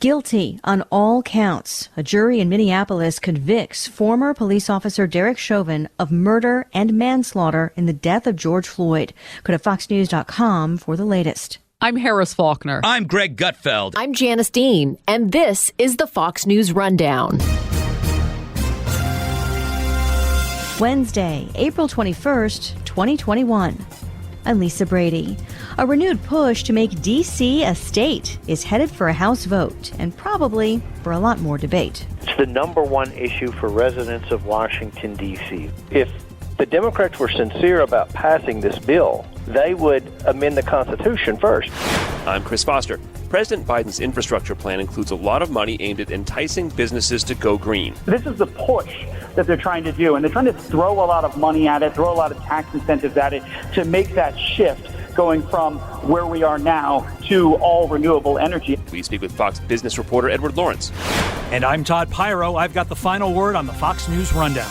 Guilty on all counts. A jury in Minneapolis convicts former police officer Derek Chauvin of murder and manslaughter in the death of George Floyd. Go to foxnews.com for the latest. I'm Harris Faulkner. I'm Greg Gutfeld. I'm Janice Dean, and this is the Fox News Rundown. Wednesday, April 21st, 2021. I'm Lisa Brady. A renewed push to make D.C. a state is headed for a House vote and probably for a lot more debate. It's the number one issue for residents of Washington, D.C. If the Democrats were sincere about passing this bill, they would amend the Constitution first. I'm Chris Foster. President Biden's infrastructure plan includes a lot of money aimed at enticing businesses to go green. This is the push that they're trying to do, and they're trying to throw a lot of money at it, throw a lot of tax incentives at it to make that shift going from where we are now to all renewable energy. We speak with Fox business reporter Edward Lawrence. And I'm Todd Pyro. I've got the final word on the Fox News Rundown.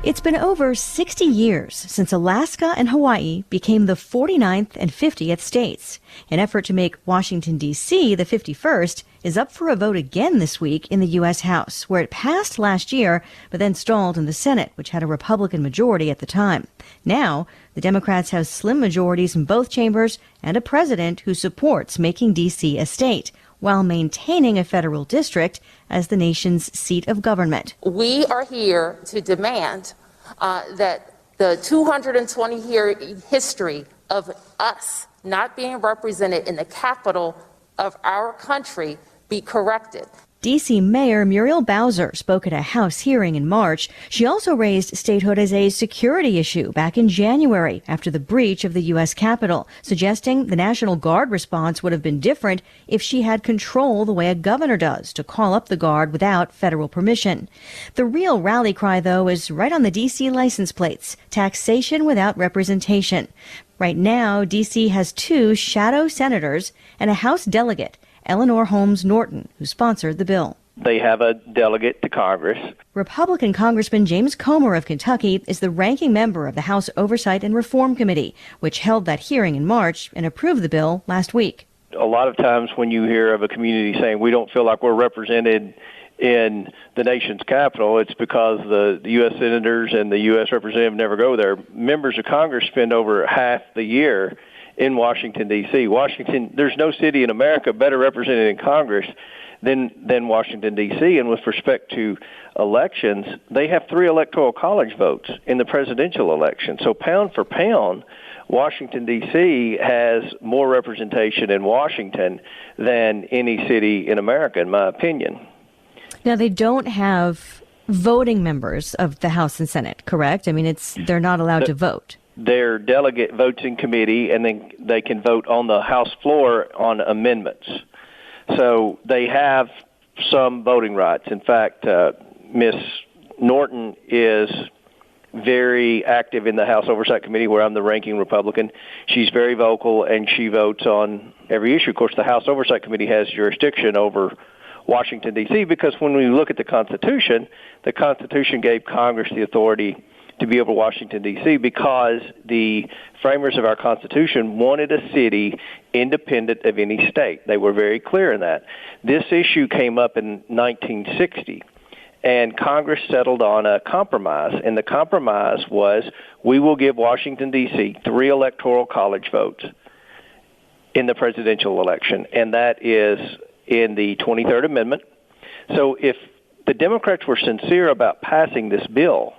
It's been over 60 years since Alaska and Hawaii became the 49th and 50th states. An effort to make Washington, D.C. the 51st is up for a vote again this week in the U.S. House, where it passed last year, but then stalled in the Senate, which had a Republican majority at the time. Now, the Democrats have slim majorities in both chambers and a president who supports making D.C. a state, while maintaining a federal district as the nation's seat of government. We are here to demand that the 220-year history of us not being represented in the capital of our country be corrected. D.C. Mayor Muriel Bowser spoke at a House hearing in March. She also raised statehood as a security issue back in January after the breach of the U.S. Capitol, suggesting the National Guard response would have been different if she had control the way a governor does to call up the Guard without federal permission. The real rally cry, though, is right on the D.C. license plates: taxation without representation. Right now, D.C. has 2 shadow senators and a House delegate, Eleanor Holmes Norton, who sponsored the bill. They have a delegate to Congress. Republican Congressman James Comer of Kentucky is the ranking member of the House Oversight and Reform Committee, which held that hearing in March and approved the bill last week. A lot of times when you hear of a community saying we don't feel like we're represented in the nation's capital, it's because the U.S. senators and the U.S. representative never go there. Members of Congress spend over half the year in Washington, D.C. Washington, there's no city in America better represented in Congress than Washington, D.C. And with respect to elections, they have 3 electoral college votes in the presidential election. So pound for pound, Washington, D.C. has more representation in Washington than any city in America, in my opinion. Now, they don't have voting members of the House and Senate, correct? I mean, they're not allowed to vote. Their delegate votes in committee, and then they can vote on the House floor on amendments. So they have some voting rights. In fact, Ms. Norton is very active in the House Oversight Committee, where I'm the ranking Republican. She's very vocal, and she votes on every issue. Of course, the House Oversight Committee has jurisdiction over Washington, D.C., because when we look at the Constitution gave Congress the authority to be over Washington, D.C., because the framers of our Constitution wanted a city independent of any state. They were very clear in that. This issue came up in 1960, and Congress settled on a compromise, and the compromise was we will give Washington, D.C. 3 electoral college votes in the presidential election, and that is in the 23rd Amendment. So if the Democrats were sincere about passing this bill,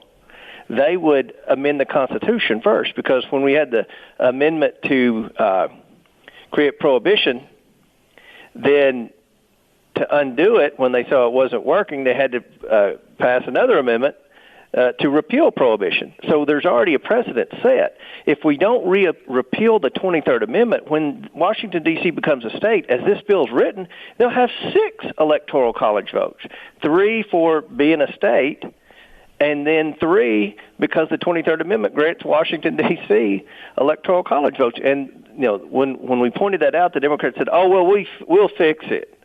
they would amend the Constitution first, because when we had the amendment to create prohibition, then to undo it, when they saw it wasn't working, they had to pass another amendment to repeal prohibition. So there's already a precedent set. If we don't repeal the 23rd Amendment, when Washington, D.C. becomes a state, as this bill's written, they'll have 6 electoral college votes, 3 for being a state, and then 3 because the 23rd Amendment grants Washington, D.C. electoral college votes. And when we pointed that out, the Democrats said, "Oh, well, we'll fix it.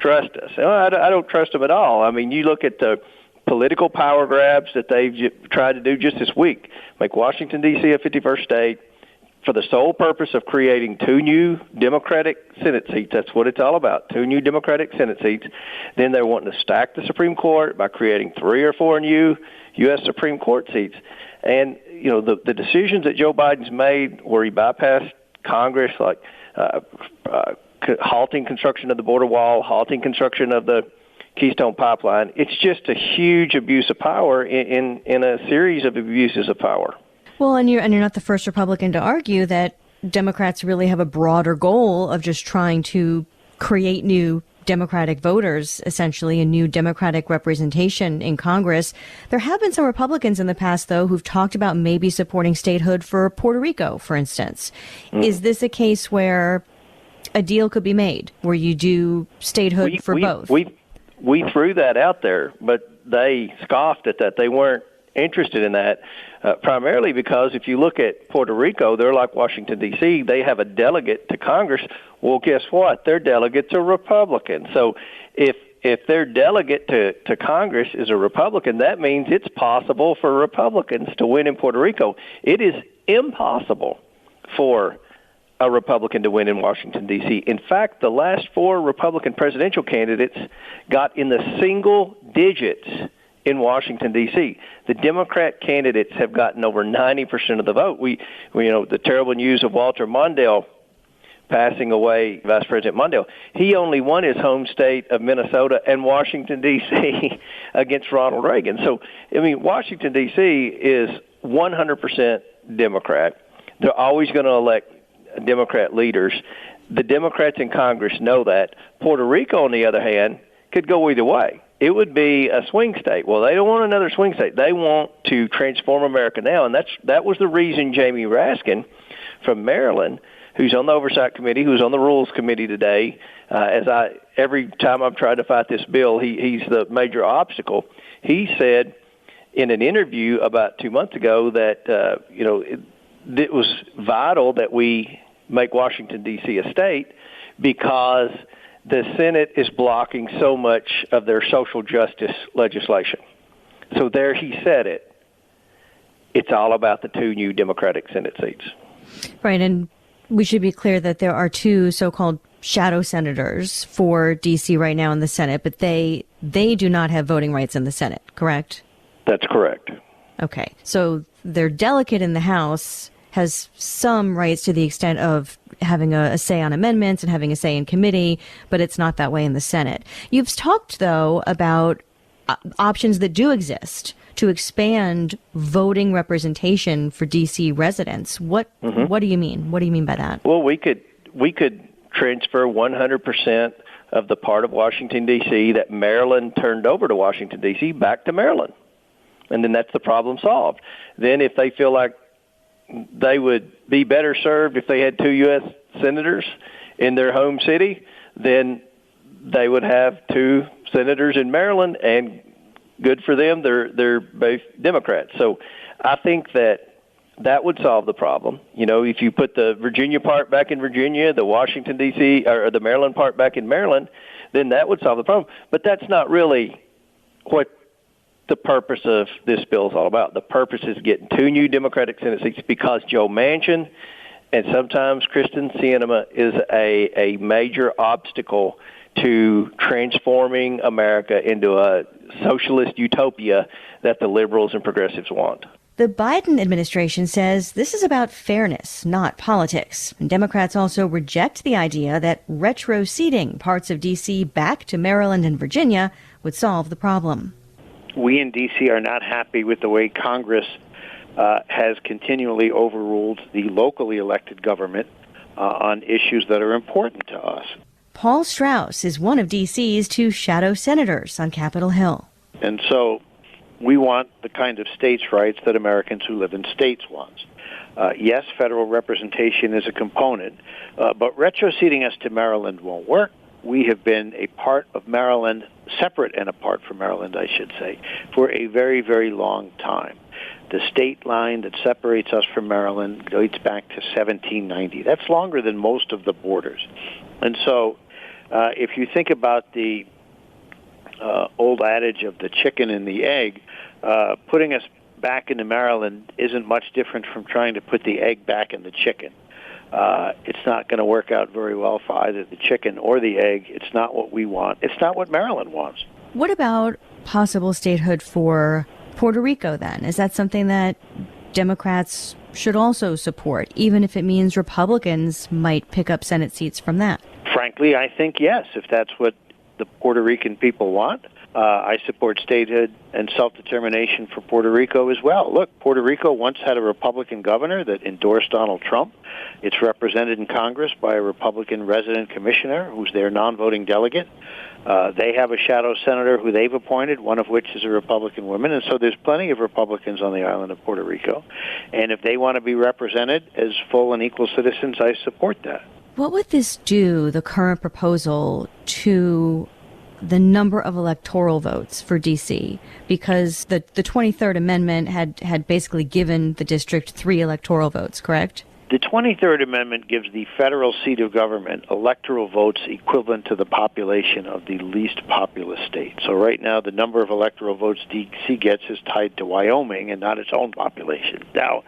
Trust us." And I don't trust them at all. I mean, you look at the political power grabs that they've tried to do just this week, make Washington, D.C. a 51st state, for the sole purpose of creating 2 new Democratic Senate seats. That's what it's all about, 2 new Democratic Senate seats. Then they're wanting to stack the Supreme Court by creating 3 or 4 new U.S. Supreme Court seats. And, the decisions that Joe Biden's made where he bypassed Congress, like halting construction of the border wall, halting construction of the Keystone Pipeline, it's just a huge abuse of power in a series of abuses of power. Well, and you're not the first Republican to argue that Democrats really have a broader goal of just trying to create new Democratic voters, essentially, a new Democratic representation in Congress. There have been some Republicans in the past, though, who've talked about maybe supporting statehood for Puerto Rico, for instance. Is this a case where a deal could be made, where you do statehood for both? We threw that out there, but they scoffed at that. They weren't interested in that, primarily because if you look at Puerto Rico, they're like Washington, D.C. They have a delegate to Congress. Well, guess what? Their delegate's a Republican. So if their delegate to Congress is a Republican, that means it's possible for Republicans to win in Puerto Rico. It is impossible for a Republican to win in Washington, D.C. In fact, the last 4 Republican presidential candidates got in the single digits in Washington, D.C. The Democrat candidates have gotten over 90% of the vote. We the terrible news of Walter Mondale passing away, Vice President Mondale, he only won his home state of Minnesota and Washington, D.C. against Ronald Reagan. So, Washington, D.C. is 100% Democrat. They're always going to elect Democrat leaders. The Democrats in Congress know that. Puerto Rico, on the other hand, could go either way. It would be a swing state. Well, they don't want another swing state. They want to transform America now, and that was the reason Jamie Raskin from Maryland, who's on the Oversight Committee, who's on the Rules Committee today, every time I've tried to fight this bill, he's the major obstacle. He said in an interview about 2 months ago that it was vital that we make Washington, D.C. a state because the Senate is blocking so much of their social justice legislation. So there he said it. It's all about the 2 new Democratic Senate seats. Right, and we should be clear that there are 2 so-called shadow senators for D.C. right now in the Senate, but they do not have voting rights in the Senate, correct? That's correct. Okay, so their delegate in the House has some rights to the extent of having a say on amendments and having a say in committee, but it's not that way in the Senate. You've talked, though, about options that do exist to expand voting representation for D.C. residents. What do you mean? What do you mean by that? Well, we could transfer 100% of the part of Washington, D.C. that Maryland turned over to Washington, D.C. back to Maryland. And then that's the problem solved. Then if they feel like they would be better served if they had 2 U.S. senators in their home city, then they would have 2 senators in Maryland, and good for them. They're both Democrats. So I think that would solve the problem. If you put the Virginia part back in Virginia, the Washington, D.C., or the Maryland part back in Maryland, then that would solve the problem. But that's not really what the purpose of this bill is all about. The purpose is getting 2 new Democratic Senate seats because Joe Manchin and sometimes Kristen Sinema is a major obstacle to transforming America into a socialist utopia that the liberals and progressives want. The Biden administration says this is about fairness, not politics. And Democrats also reject the idea that retroceding parts of D.C. back to Maryland and Virginia would solve the problem. We in D.C. are not happy with the way Congress has continually overruled the locally elected government on issues that are important to us. Paul Strauss is one of D.C.'s 2 shadow senators on Capitol Hill. And so we want the kind of states' rights that Americans who live in states want. Yes, federal representation is a component, but retroceding us to Maryland won't work. We have been a part of Maryland, separate and apart from Maryland, I should say, for a very, very long time. The state line that separates us from Maryland dates back to 1790. That's longer than most of the borders. And so if you think about the old adage of the chicken and the egg, putting us back into Maryland isn't much different from trying to put the egg back in the chicken. It's not going to work out very well for either the chicken or the egg. It's not what we want. It's not what Maryland wants. What about possible statehood for Puerto Rico, then? Is that something that Democrats should also support, even if it means Republicans might pick up Senate seats from that? Frankly, I think yes, if that's what the Puerto Rican people want. I support statehood and self-determination for Puerto Rico as well. Look, Puerto Rico once had a Republican governor that endorsed Donald Trump. It's represented in Congress by a Republican resident commissioner who's their non-voting delegate. They have a shadow senator who they've appointed, one of which is a Republican woman, and so there's plenty of Republicans on the island of Puerto Rico. And if they want to be represented as full and equal citizens, I support that. What would this do, the current proposal, to the number of electoral votes for D.C.? Because the 23rd Amendment had basically given the district 3 electoral votes, correct? The 23rd Amendment gives the federal seat of government electoral votes equivalent to the population of the least populous state. So right now, the number of electoral votes D.C. gets is tied to Wyoming and not its own population. Now,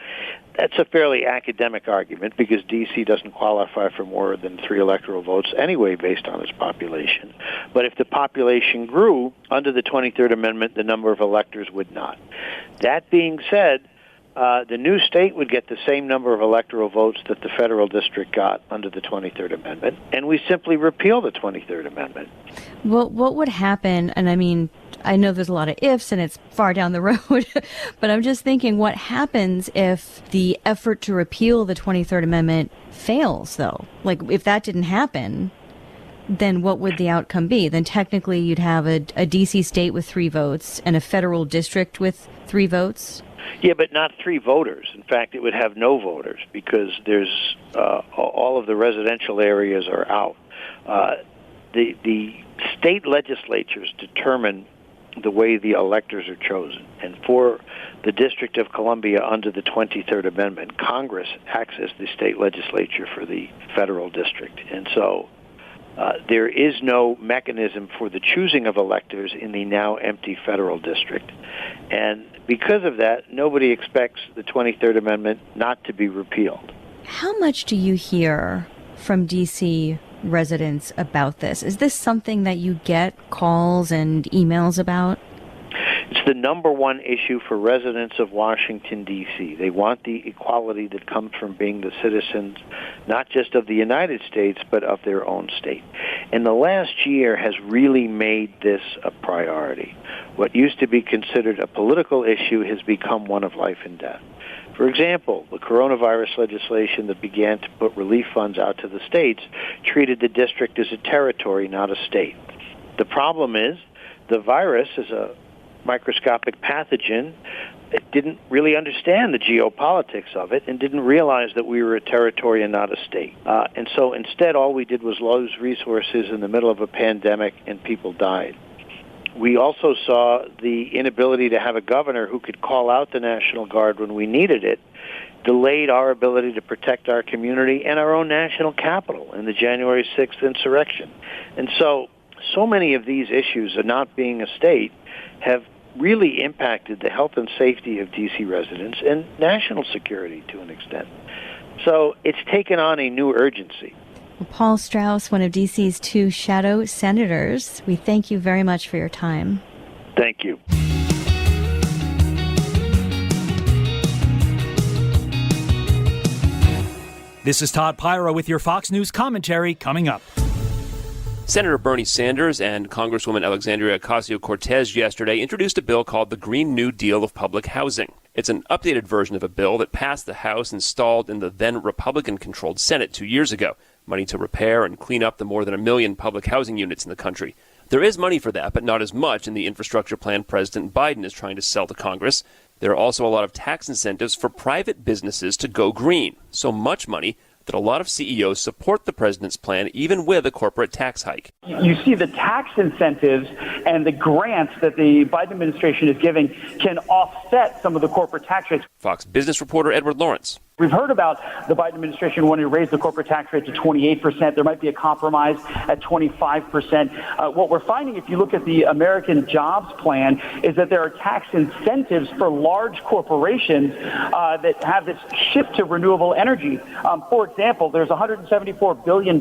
that's a fairly academic argument because D.C. doesn't qualify for more than 3 electoral votes anyway based on its population. But if the population grew under the 23rd Amendment, the number of electors would not. That being said, the new state would get the same number of electoral votes that the federal district got under the 23rd Amendment, and we simply repeal the 23rd Amendment. Well, what would happen, and I mean, I know there's a lot of ifs and it's far down the road, but I'm just thinking, what happens if the effort to repeal the 23rd Amendment fails, though? Like, if that didn't happen, then what would the outcome be? Then technically you'd have a D.C. state with 3 votes and a federal district with 3 votes? Yeah, but not 3 voters. In fact, it would have no voters because there's all of the residential areas are out. The state legislatures determine the way the electors are chosen. And for the District of Columbia under the 23rd Amendment, Congress acts as the state legislature for the federal district. And so there is no mechanism for the choosing of electors in the now empty federal district. And because of that, nobody expects the 23rd Amendment not to be repealed. How much do you hear from D.C. residents about this? Is this something that you get calls and emails about? It's the number one issue for residents of Washington, D.C. They want the equality that comes from being the citizens, not just of the United States, but of their own state. And the last year has really made this a priority. What used to be considered a political issue has become one of life and death. For example, the coronavirus legislation that began to put relief funds out to the states treated the district as a territory, not a state. The problem is the virus is a microscopic pathogen. It didn't really understand the geopolitics of it and didn't realize that we were a territory and not a state. And so instead, all we did was lose resources in the middle of a pandemic and people died. We also saw the inability to have a governor who could call out the National Guard when we needed it, delayed our ability to protect our community and our own national capital in the January 6th insurrection. And so many of these issues of not being a state have really impacted the health and safety of D.C. residents and national security to an extent. So it's taken on a new urgency. Well, Paul Strauss, one of D.C.'s 2 shadow senators, we thank you very much for your time. Thank you. This is Todd Pyro with your Fox News commentary coming up. Senator Bernie Sanders and Congresswoman Alexandria Ocasio-Cortez yesterday introduced a bill called the Green New Deal of Public Housing. It's an updated version of a bill that passed the House and stalled in the then Republican-controlled Senate 2 years ago. Money to repair and clean up the more than 1 million public housing units in the country. There is money for that, but not as much in the infrastructure plan President Biden is trying to sell to Congress. There are also a lot of tax incentives for private businesses to go green. So much money that a lot of CEOs support the president's plan, even with a corporate tax hike. You see the tax incentives and the grants that the Biden administration is giving can offset some of the corporate tax rates. Fox business reporter Edward Lawrence. We've heard about the Biden administration wanting to raise the corporate tax rate to 28%. There might be a compromise at 25%. What we're finding, if you look at the American Jobs Plan, is that there are tax incentives for large corporations that have this shift to renewable energy. For example, there's $174 billion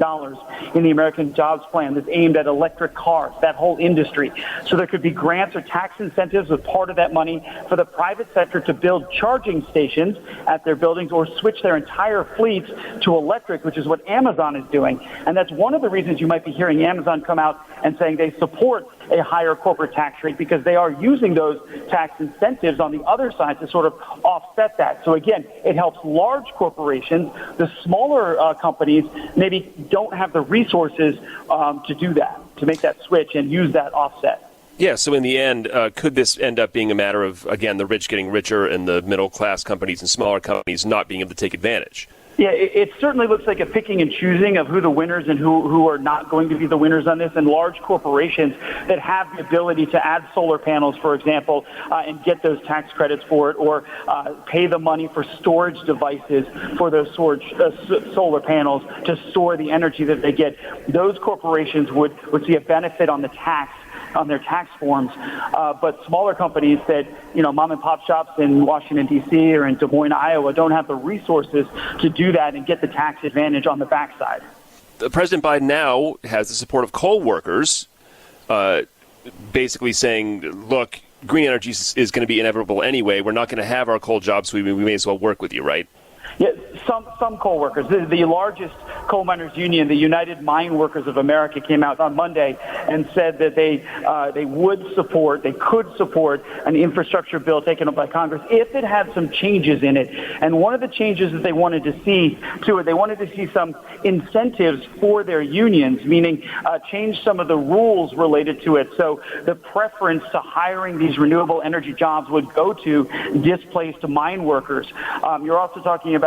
in the American Jobs Plan that's aimed at electric cars, that whole industry. So there could be grants or tax incentives with part of that money for the private sector to build charging stations at their buildings or switch their entire fleets to electric, which is what Amazon is doing. And that's one of the reasons you might be hearing Amazon come out and saying they support a higher corporate tax rate, because they are using those tax incentives on the other side to sort of offset that. So again, it helps large corporations. The smaller companies maybe don't have the resources to do that, to make that switch and use that offset. Yeah, so in the end, could this end up being a matter of, again, the rich getting richer and the middle-class companies and smaller companies not being able to take advantage? Yeah, it certainly looks like a picking and choosing of who the winners and who are not going to be the winners on this. And large corporations that have the ability to add solar panels, for example, and get those tax credits for it, or pay the money for storage devices for those solar panels to store the energy that they get. Those corporations would see a benefit on the tax, on their tax forms, but smaller companies that, mom and pop shops in Washington, D.C. or in Des Moines, Iowa, don't have the resources to do that and get the tax advantage on the backside. President Biden now has the support of coal workers, basically saying, look, green energy is going to be inevitable anyway. We're not going to have our coal jobs, so we may as well work with you, right? Yeah, some coal workers. The largest coal miners union, the United Mine Workers of America, came out on Monday and said that they could support an infrastructure bill taken up by Congress if it had some changes in it. And one of the changes that they wanted to see they wanted to see some incentives for their unions, meaning change some of the rules related to it. So the preference to hiring these renewable energy jobs would go to displaced mine workers. You're also talking about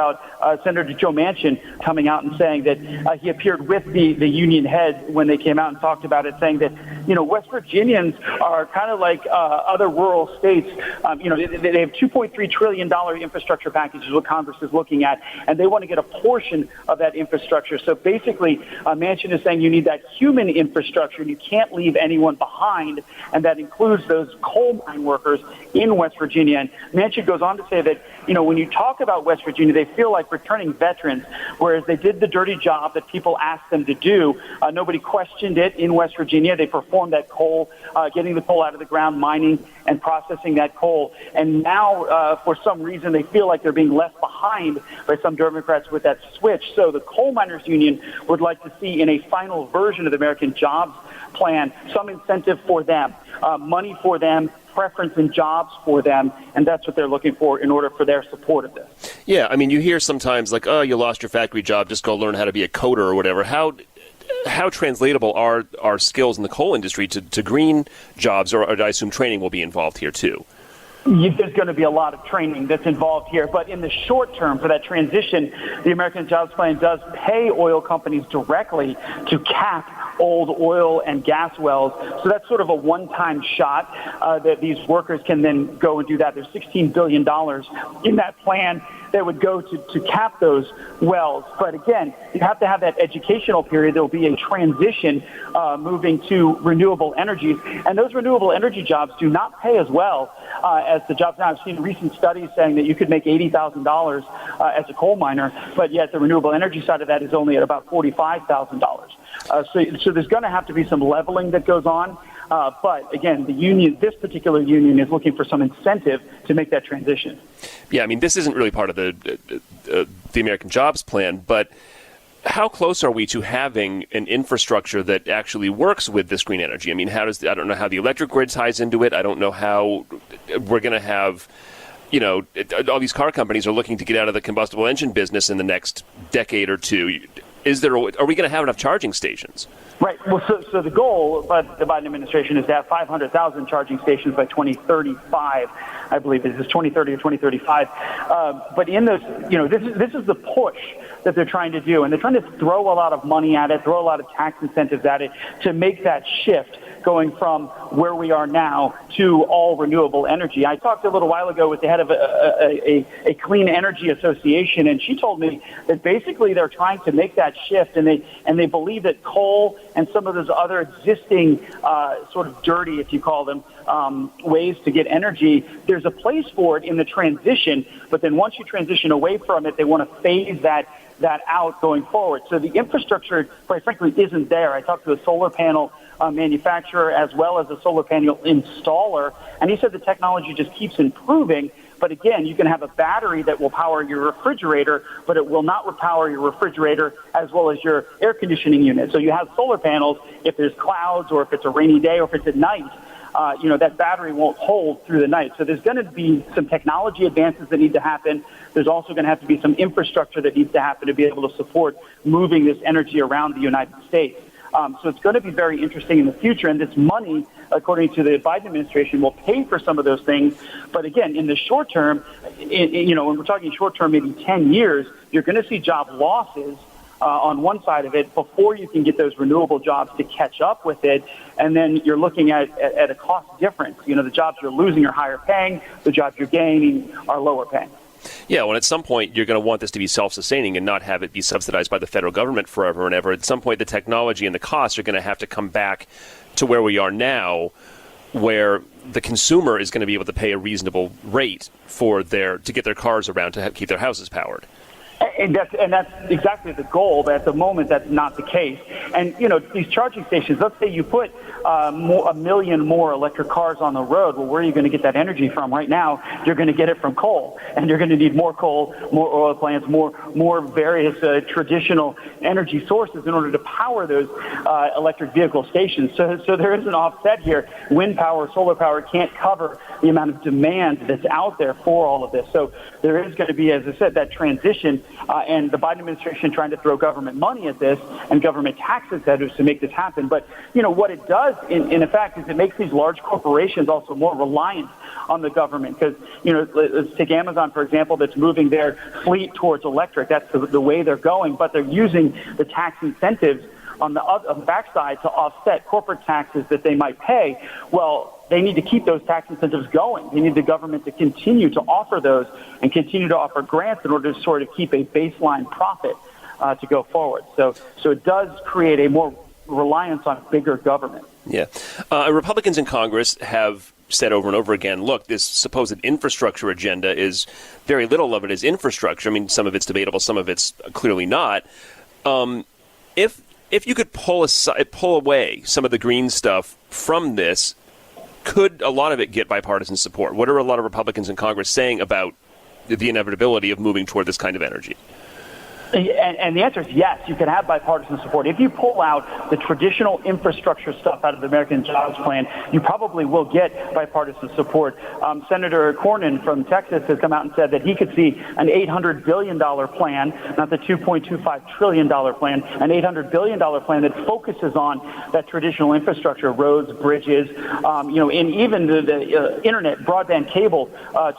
Senator Joe Manchin coming out and saying that he appeared with the union head when they came out and talked about it, saying that, West Virginians are kind of like other rural states. They have $2.3 trillion infrastructure package is what Congress is looking at, and they want to get a portion of that infrastructure. So basically, Manchin is saying you need that human infrastructure, and you can't leave anyone behind, and that includes those coal mine workers in West Virginia. And Manchin goes on to say that, when you talk about West Virginia, they feel like returning veterans, whereas they did the dirty job that people asked them to do. Nobody questioned it in West Virginia. They performed that coal, getting the coal out of the ground, mining and processing that coal. And now, for some reason, they feel like they're being left behind by some Democrats with that switch. So the coal miners union would like to see in a final version of the American Jobs Plan some incentive for them, money for them, preference in jobs for them, and that's what they're looking for in order for their support of this. Yeah, I mean, you hear sometimes like, oh, you lost your factory job, just go learn how to be a coder or whatever. How translatable are our skills in the coal industry to green jobs, or I assume training will be involved here too? There's going to be a lot of training that's involved here. But in the short term, for that transition, the American Jobs Plan does pay oil companies directly to cap old oil and gas wells. So that's sort of a one-time shot that these workers can then go and do that. There's $16 billion in that plan that would go to cap those wells. But again, you have to have that educational period. There will be a transition moving to renewable energies. And those renewable energy jobs do not pay as well as the jobs now. I've seen recent studies saying that you could make $80,000 as a coal miner, but yet the renewable energy side of that is only at about $45,000. So there's going to have to be some leveling that goes on. But again, the union, this particular union, is looking for some incentive to make that transition. Yeah, I mean, this isn't really part of the American Jobs Plan, but how close are we to having an infrastructure that actually works with this green energy? I mean, I don't know how the electric grid ties into it. I don't know how we're going to have, all these car companies are looking to get out of the combustible engine business in the next decade or two. Are we going to have enough charging stations? Right. Well, so the goal by the Biden administration is to have 500,000 charging stations by 2035, I believe it is 2030 or 2035. But in those, this is the push that they're trying to do, and they're trying to throw a lot of money at it, throw a lot of tax incentives at it to make that shift going from where we are now to all renewable energy. I talked a little while ago with the head of a clean energy association, and she told me that basically they're trying to make that shift, and they believe that coal and some of those other existing sort of dirty, if you call them, ways to get energy, there's a place for it in the transition, but then once you transition away from it, they want to phase that out going forward. So the infrastructure, quite frankly, isn't there. I talked to a solar panel manufacturer as well as a solar panel installer, and he said the technology just keeps improving. But again, you can have a battery that will power your refrigerator, but it will not power your refrigerator as well as your air conditioning unit. So you have solar panels, if there's clouds or if it's a rainy day or if it's at night, that battery won't hold through the night. So there's going to be some technology advances that need to happen. There's also going to have to be some infrastructure that needs to happen to be able to support moving this energy around the United States. So it's going to be very interesting in the future. And this money, according to the Biden administration, will pay for some of those things. But again, in the short term, when we're talking short term, maybe 10 years, you're going to see job losses on one side of it before you can get those renewable jobs to catch up with it. And then you're looking at a cost difference. The jobs you're losing are higher paying. The jobs you're gaining are lower paying. Yeah, well, at some point, you're going to want this to be self-sustaining and not have it be subsidized by the federal government forever and ever. At some point, the technology and the costs are going to have to come back to where we are now, where the consumer is going to be able to pay a reasonable rate to get their cars around to keep their houses powered. And that's exactly the goal, but at the moment that's not the case. And, these charging stations, let's say you put a million more electric cars on the road. Well, where are you going to get that energy from? Right now, you're going to get it from coal, and you're going to need more coal, more oil plants, more various traditional energy sources in order to power those electric vehicle stations. So there is an offset here. Wind power, solar power can't cover the amount of demand that's out there for all of this. So there is going to be, as I said, that transition. And the Biden administration trying to throw government money at this and government tax incentives to make this happen. But, what it does, in effect, is it makes these large corporations also more reliant on the government. Because, let's take Amazon, for example, that's moving their fleet towards electric. That's the way they're going. But they're using the tax incentives on the backside to offset corporate taxes that they might pay. Well, they need to keep those tax incentives going. They need the government to continue to offer those and continue to offer grants in order to sort of keep a baseline profit to go forward. So it does create a more reliance on bigger government. Yeah. Republicans in Congress have said over and over again, look, this supposed infrastructure agenda is very little of it is infrastructure. I mean, some of it's debatable, some of it's clearly not. If you could pull away some of the green stuff from this, could a lot of it get bipartisan support? What are a lot of Republicans in Congress saying about the inevitability of moving toward this kind of energy? And the answer is yes, you can have bipartisan support. If you pull out the traditional infrastructure stuff out of the American Jobs Plan, you probably will get bipartisan support. Senator Cornyn from Texas has come out and said that he could see an $800 billion plan, not the $2.25 trillion plan, an $800 billion plan that focuses on that traditional infrastructure, roads, bridges, and even the internet, broadband cable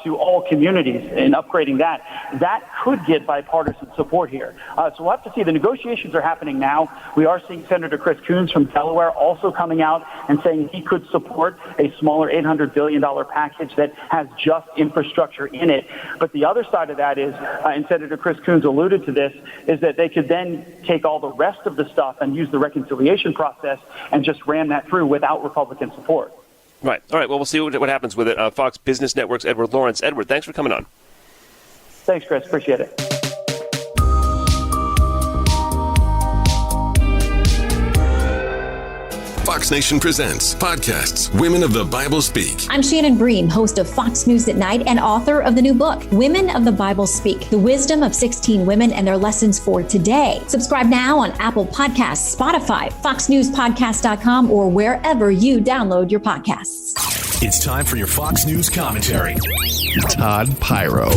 to all communities and upgrading that. That could get bipartisan support here. So we'll have to see. The negotiations are happening now. We are seeing Senator Chris Coons from Delaware also coming out and saying he could support a smaller $800 billion package that has just infrastructure in it. But the other side of that is, and Senator Chris Coons alluded to this, is that they could then take all the rest of the stuff and use the reconciliation process and just ram that through without Republican support. Right. All right. Well, we'll see what happens with it. Fox Business Network's Edward Lawrence. Edward, thanks for coming on. Thanks, Chris. Appreciate it. Fox Nation presents podcasts Women of the Bible Speak. I'm Shannon Bream, host of Fox News at Night and author of the new book, Women of the Bible Speak, the wisdom of 16 women and their lessons for today. Subscribe now on Apple Podcasts, Spotify, foxnewspodcast.com, or wherever you download your podcasts. It's time for your Fox News commentary. Todd Pyro.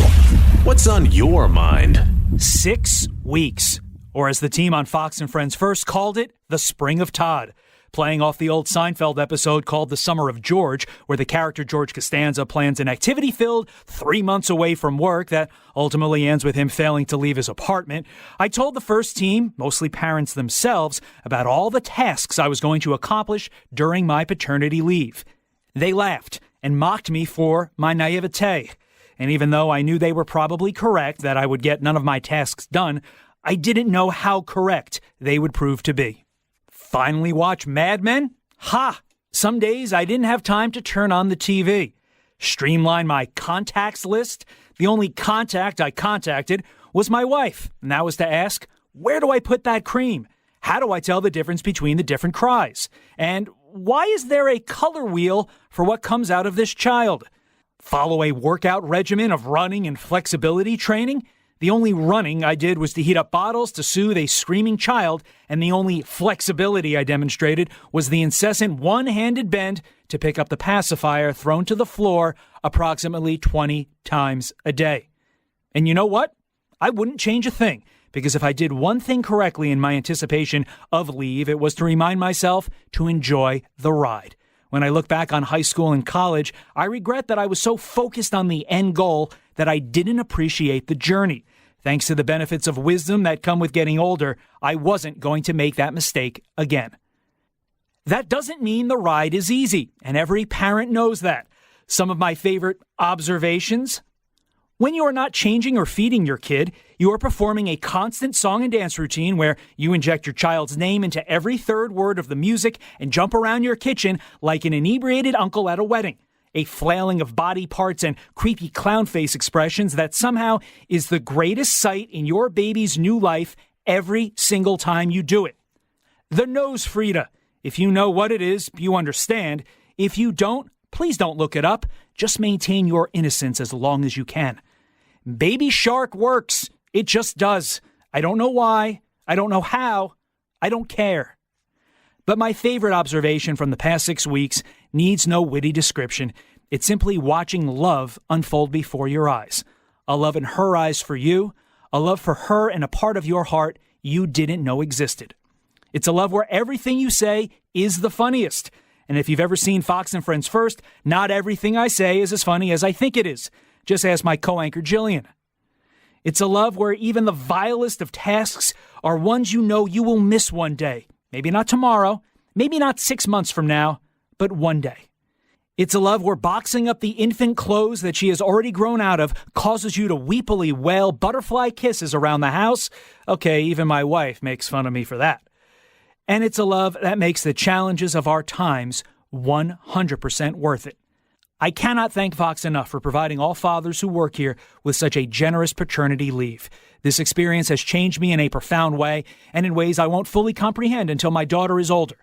What's on your mind? 6 weeks, or as the team on Fox and Friends first called it, the Spring of Todd. playing off the old Seinfeld episode called The Summer of George, where the character George Costanza plans an activity-filled 3 months away from work that ultimately ends with him failing to leave his apartment. I told the first team, mostly parents themselves, about all the tasks I was going to accomplish during my paternity leave. They laughed and mocked me for my naivete. And even though I knew they were probably correct that I would get none of my tasks done, I didn't know how correct they would prove to be. Finally watch Mad Men? Ha! Some days I didn't have time to turn on the TV. Streamline my contacts list? The only contact I contacted was my wife, and that was to ask, where do I put that cream? How do I tell the difference between the different cries? And why is there a color wheel for what comes out of this child? Follow a workout regimen of running and flexibility training? The only running I did was to heat up bottles to soothe a screaming child, and the only flexibility I demonstrated was the incessant one-handed bend to pick up the pacifier thrown to the floor approximately 20 times a day. And you know what? I wouldn't change a thing, because if I did one thing correctly in my anticipation of leave, it was to remind myself to enjoy the ride. When I look back on high school and college, I regret that I was so focused on the end goal that I didn't appreciate the journey. Thanks to the benefits of wisdom that come with getting older, I wasn't going to make that mistake again. That doesn't mean the ride is easy, and every parent knows that. Some of my favorite observations: when you are not changing or feeding your kid, you are performing a constant song and dance routine where you inject your child's name into every third word of the music and jump around your kitchen like an inebriated uncle at a wedding. A flailing of body parts and creepy clown face expressions that somehow is the greatest sight in your baby's new life every single time you do it. The nose Frida. If you know what it is, you understand. If you don't, please don't look it up. Just maintain your innocence as long as you can. Baby Shark works. It just does. I don't know why. I don't know how. I don't care. But my favorite observation from the past 6 weeks needs no witty description. It's simply watching love unfold before your eyes. A love in her eyes for you, a love for her and a part of your heart you didn't know existed. It's a love where everything you say is the funniest. And if you've ever seen Fox and Friends First, not everything I say is as funny as I think it is. Just ask my co-anchor Jillian. It's a love where even the vilest of tasks are ones you know you will miss one day. Maybe not tomorrow, maybe not 6 months from now, but one day. It's a love where boxing up the infant clothes that she has already grown out of causes you to weepily wail butterfly kisses around the house. Okay, even my wife makes fun of me for that. And it's a love that makes the challenges of our times 100% worth it. I cannot thank Fox enough for providing all fathers who work here with such a generous paternity leave. This experience has changed me in a profound way, and in ways I won't fully comprehend until my daughter is older.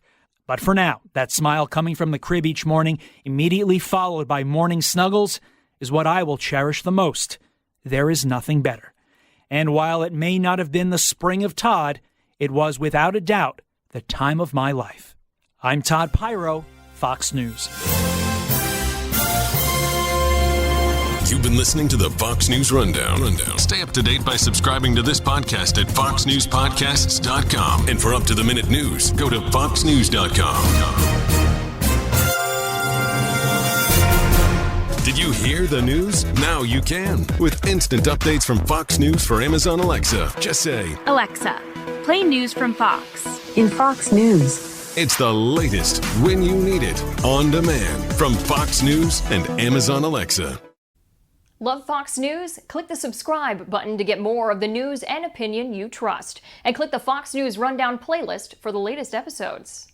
But for now, that smile coming from the crib each morning, immediately followed by morning snuggles, is what I will cherish the most. There is nothing better. And while it may not have been the spring of Todd, it was without a doubt the time of my life. I'm Todd Pyro, Fox News. You've been listening to the Fox News Rundown. Stay up to date by subscribing to this podcast at foxnewspodcasts.com. And for up-to-the-minute news, go to foxnews.com. Did you hear the news? Now you can. With instant updates from Fox News for Amazon Alexa. Just say, Alexa, play news from Fox. In Fox News. It's the latest when you need it, on demand, from Fox News and Amazon Alexa. Love Fox News? Click the subscribe button to get more of the news and opinion you trust. And click the Fox News Rundown playlist for the latest episodes.